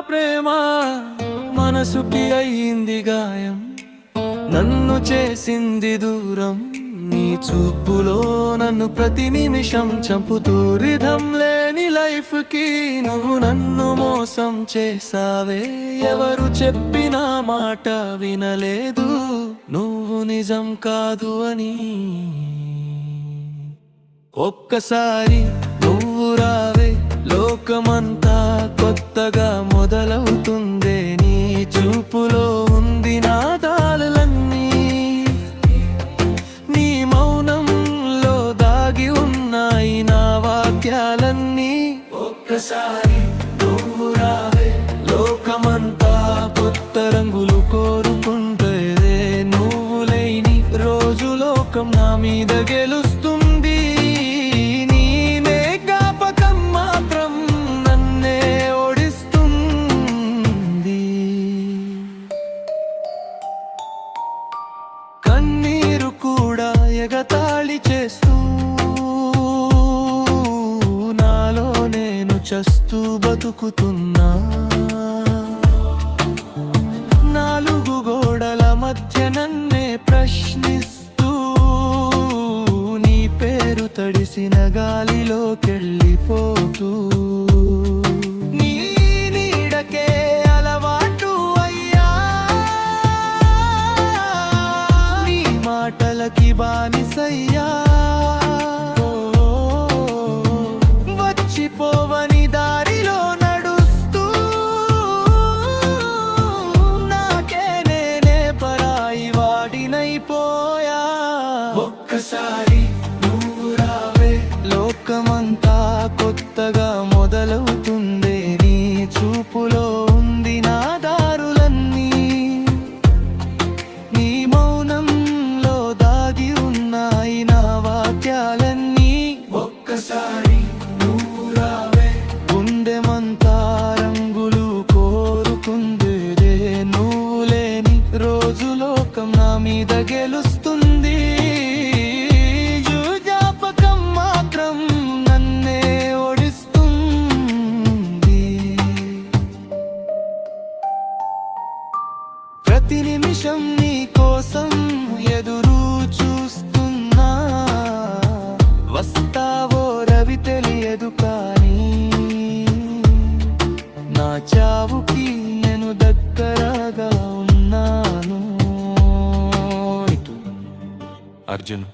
ప్రేమ మనసుకి అయింది గాయం, నన్ను చేసింది దూరం. నీ చూపులో నన్ను ప్రతి నిమిషం చంపుతూ రిధం లేని లైఫ్ కి నువ్వు నన్ను మోసం చేసావే. ఎవరు చెప్పిన మాట వినలేదు, నువ్వు నిజం కాదు అని. ఒక్కసారి నువ్వు రావే, లోకమంతా కొత్తగా మొదలవుతుందే. నీ చూపులో ఉంది నా దారులన్నీ, నీ మౌనంలో దాగి ఉన్నాయి నా వాక్యాలన్నీ. ఒక్కసారి నువ్వు రావే, లోకమంతా కొత్త రంగులు కోరుకుంటే. నువ్వు లేని రోజు లోకం నా మీద గెలుస్తుంది. కన్నీరు కూడా ఎగతాళి చేస్తూ నాలో నేను చస్తూ బతుకుతున్నా. నాలుగు గోడల మధ్య నన్నే ప్రశ్నిస్తూ నీ పేరు తడిసిన గాలిలోకెళ్ళిపోతూ నీ నీడకే అలవాటు అయ్యా. నీ మాటలకి బానిసయ్యా, వచ్చిపోవని దారిలో నడుస్తూ నాకే నేనే పరాయి వాడినైపోయా. ఒక్కసారి నువ్వు రావే, లోకమంతా కొత్తగా మొదలవుతుందే. నీ చూపులో ఉంది నా దారులన్నీ, నీ మౌనంలో దాగి ఉన్నాయి నా వాక్యాలన్నీ. ఒక్కసారి నువ్వు రావే, గుండెమంతా రంగులు కోరుకుందే. నువ్వు లేని రోజు లోకం నా మీద గెలుస్తుంది. జ్ఞాపకం మాత్రం నన్నే ఓడిస్తుంది. ప్రతి నిమిషం నీ కోసం ఎదురు చూస్తున్నా. వస్తావో రవి తెలియదు కానీ నా చావుకి నేను దగ్గరగా ఉన్నాను. అర్జున్.